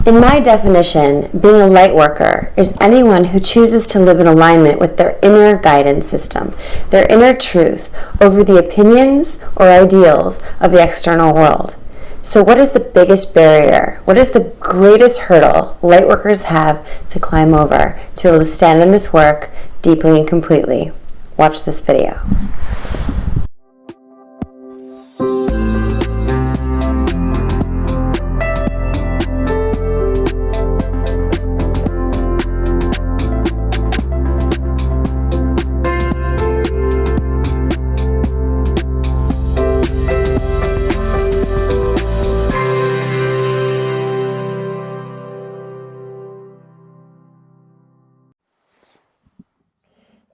In my definition, being a light worker is anyone who chooses to live in alignment with their inner guidance system, their inner truth, over the opinions or ideals of the external world. So what is the biggest barrier? What is the greatest hurdle light workers have to climb over to be able to stand in this work deeply and completely? Watch this video.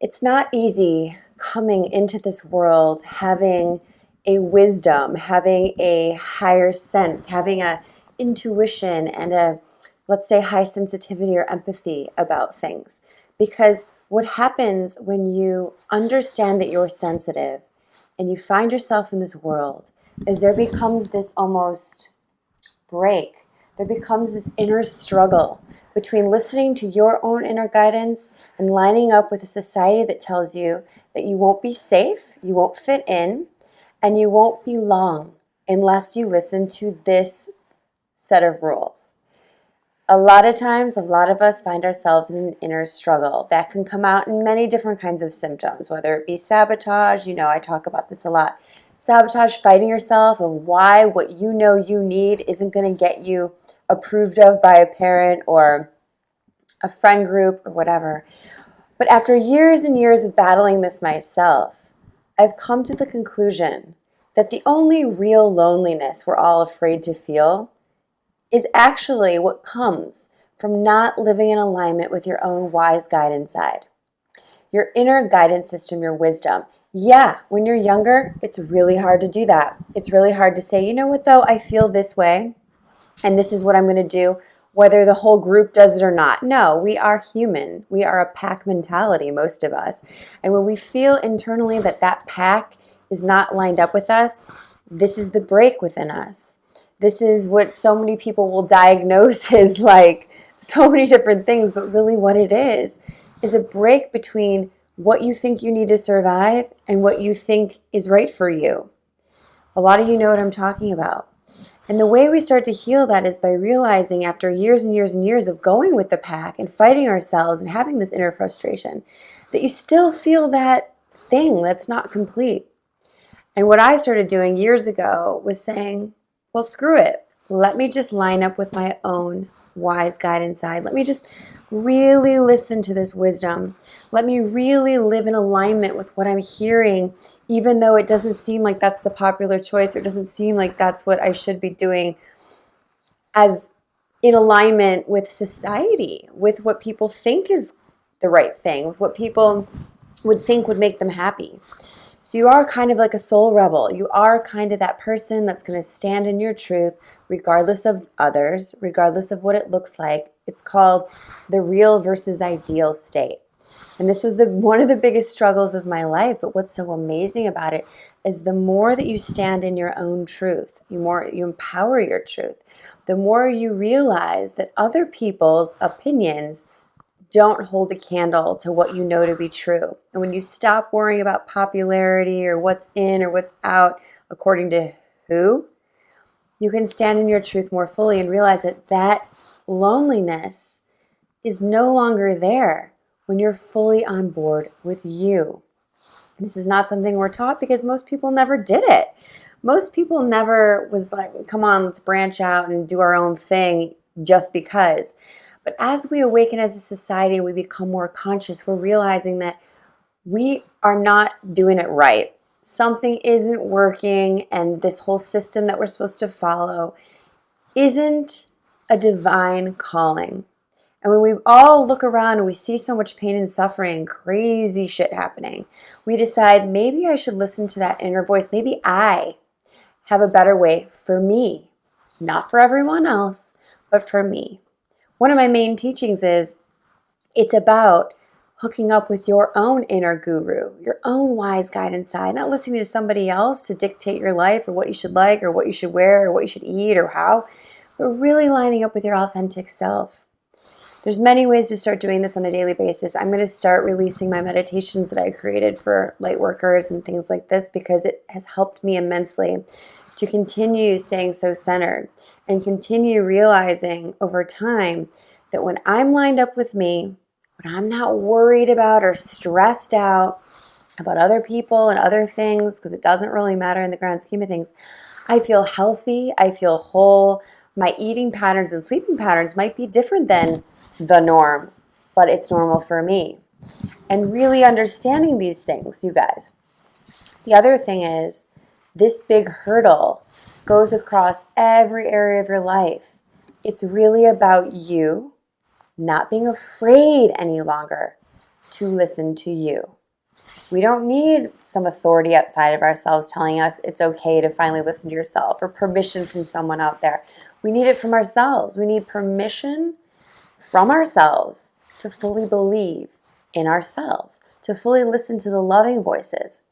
It's not easy coming into this world having a wisdom, having a higher sense, having a intuition and a, let's say, high sensitivity or empathy about things. Because what happens when you understand that you're sensitive and you find yourself in this world is there becomes this almost break. There becomes this inner struggle between listening to your own inner guidance and lining up with a society that tells you that you won't be safe, you won't fit in, and you won't belong unless you listen to this set of rules. A lot of times, a lot of us find ourselves in an inner struggle that can come out in many different kinds of symptoms, whether it be sabotage, I talk about this a lot. Sabotage, fighting yourself of why what you know you need isn't going to get you approved of by a parent or a friend group or whatever. But after years and years of battling this myself, I've come to the conclusion that the only real loneliness we're all afraid to feel is actually what comes from not living in alignment with your own wise guide inside. Your inner guidance system, your wisdom. Yeah, when you're younger, it's really hard to do that. It's really hard to say, you know what though, I feel this way, and this is what I'm going to do, whether the whole group does it or not. No, we are human. We are a pack mentality, most of us. And when we feel internally that that pack is not lined up with us, this is the break within us. This is what so many people will diagnose as like so many different things, but really what it is a break between what you think you need to survive and what you think is right for you. A lot of you know what I'm talking about. And the way we start to heal that is by realizing after years and years and years of going with the pack and fighting ourselves and having this inner frustration that you still feel that thing that's not complete. And what I started doing years ago was saying, well, screw it. Let me just line up with my own wise guide inside. Let me just really listen to this wisdom. Let me really live in alignment with what I'm hearing, even though it doesn't seem like that's the popular choice or it doesn't seem like that's what I should be doing, as in alignment with society, with what people think is the right thing, with what people would think would make them happy. So you are kind of like a soul rebel. You are kind of that person that's going to stand in your truth regardless of others, regardless of what it looks like. It's called the real versus ideal state. And this was one of the biggest struggles of my life. But what's so amazing about it is the more that you stand in your own truth, the more you empower your truth, the more you realize that other people's opinions don't hold a candle to what you know to be true. And when you stop worrying about popularity or what's in or what's out according to who, you can stand in your truth more fully and realize that that loneliness is no longer there when you're fully on board with you. This is not something we're taught because most people never did it. Most people never was like, come on, let's branch out and do our own thing just because. But as we awaken as a society and we become more conscious, we're realizing that we are not doing it right. Something isn't working, and this whole system that we're supposed to follow isn't a divine calling. And when we all look around and we see so much pain and suffering and crazy shit happening, we decide maybe I should listen to that inner voice. Maybe I have a better way for me, not for everyone else, but for me. One of my main teachings is it's about hooking up with your own inner guru, your own wise guide inside, not listening to somebody else to dictate your life or what you should like or what you should wear or what you should eat or how, but really lining up with your authentic self. There's many ways to start doing this on a daily basis. I'm going to start releasing my meditations that I created for Lightworkers and things like this because it has helped me immensely to continue staying so centered and continue realizing over time that when I'm lined up with me, when I'm not worried about or stressed out about other people and other things, because it doesn't really matter in the grand scheme of things, I feel healthy, I feel whole. My eating patterns and sleeping patterns might be different than the norm, but it's normal for me. And really understanding these things, you guys. The other thing is, this big hurdle goes across every area of your life. It's really about you not being afraid any longer to listen to you. We don't need some authority outside of ourselves telling us it's okay to finally listen to yourself or permission from someone out there. We need it from ourselves. We need permission from ourselves to fully believe in ourselves, to fully listen to the loving voices.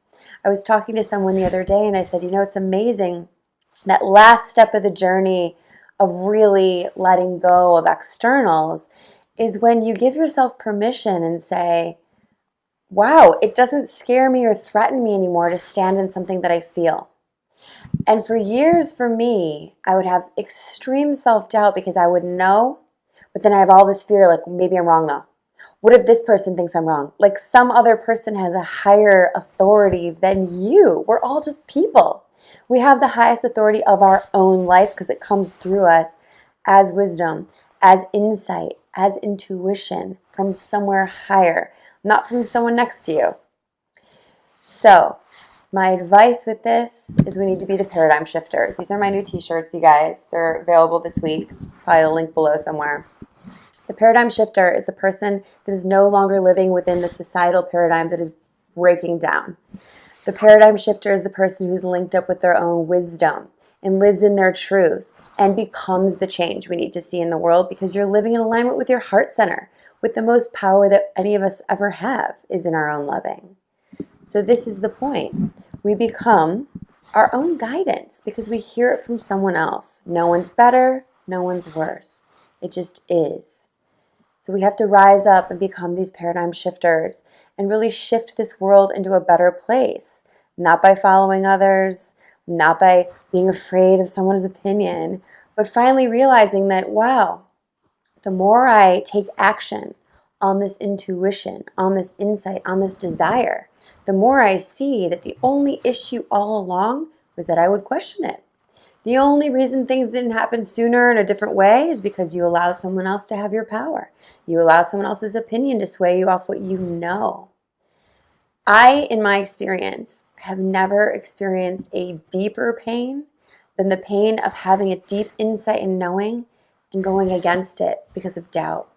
I was talking to someone the other day and I said, it's amazing that last step of the journey of really letting go of externals is when you give yourself permission and say, wow, it doesn't scare me or threaten me anymore to stand in something that I feel. And for years for me, I would have extreme self-doubt because I would know, but then I have all this fear, like maybe I'm wrong though. What if this person thinks I'm wrong? Like some other person has a higher authority than you. We're all just people. We have the highest authority of our own life because it comes through us as wisdom, as insight, as intuition from somewhere higher, not from someone next to you. So, my advice with this is we need to be the paradigm shifters. These are my new t-shirts, you guys. They're available this week. Probably a link below somewhere. The paradigm shifter is the person that is no longer living within the societal paradigm that is breaking down. The paradigm shifter is the person who's linked up with their own wisdom and lives in their truth and becomes the change we need to see in the world because you're living in alignment with your heart center, with the most power that any of us ever have is in our own loving. So this is the point. We become our own guidance because we hear it from someone else. No one's better, no one's worse. It just is. So we have to rise up and become these paradigm shifters and really shift this world into a better place. Not by following others, not by being afraid of someone's opinion, but finally realizing that, wow, the more I take action on this intuition, on this insight, on this desire, the more I see that the only issue all along was that I would question it. The only reason things didn't happen sooner in a different way is because you allow someone else to have your power. You allow someone else's opinion to sway you off what you know. I, in my experience, have never experienced a deeper pain than the pain of having a deep insight and knowing and going against it because of doubt.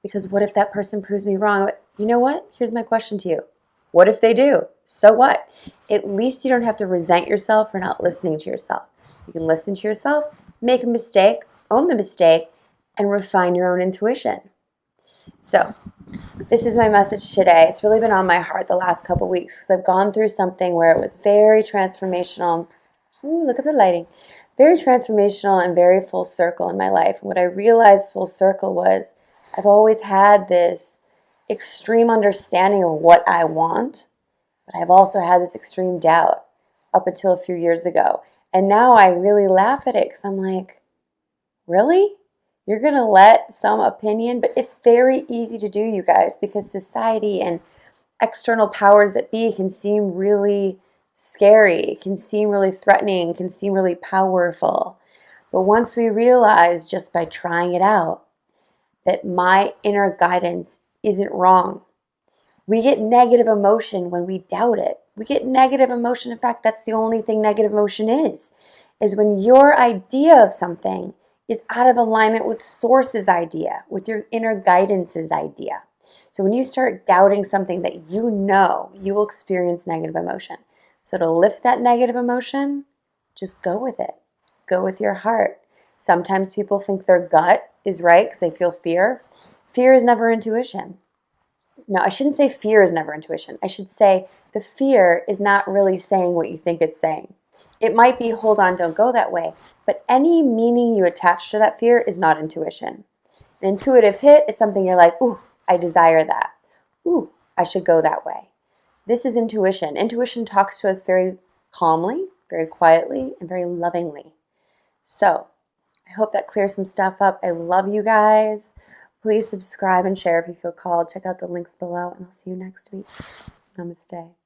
Because what if that person proves me wrong? You know what? Here's my question to you. What if they do? So what? At least you don't have to resent yourself for not listening to yourself. You can listen to yourself, make a mistake, own the mistake, and refine your own intuition. So, this is my message today. It's really been on my heart the last couple weeks because I've gone through something where it was very transformational. Ooh, look at the lighting. Very transformational and very full circle in my life. And what I realized full circle was I've always had this extreme understanding of what I want, but I've also had this extreme doubt up until a few years ago. And now I really laugh at it because I'm like, really? You're going to let some opinion, but it's very easy to do, you guys, because society and external powers that be can seem really scary, can seem really threatening, can seem really powerful. But once we realize just by trying it out that my inner guidance isn't wrong, we get negative emotion when we doubt it. We get negative emotion. In fact, that's the only thing negative emotion is when your idea of something is out of alignment with source's idea, with your inner guidance's idea. So when you start doubting something that you know, you will experience negative emotion. So to lift that negative emotion, just go with it. Go with your heart. Sometimes people think their gut is right because they feel fear. Fear is never intuition. No, I shouldn't say fear is never intuition. I should say the fear is not really saying what you think it's saying. It might be, hold on, don't go that way. But any meaning you attach to that fear is not intuition. An intuitive hit is something you're like, ooh, I desire that. Ooh, I should go that way. This is intuition. Intuition talks to us very calmly, very quietly, and very lovingly. So I hope that clears some stuff up. I love you guys. Please subscribe and share if you feel called. Check out the links below, and I'll see you next week. Namaste.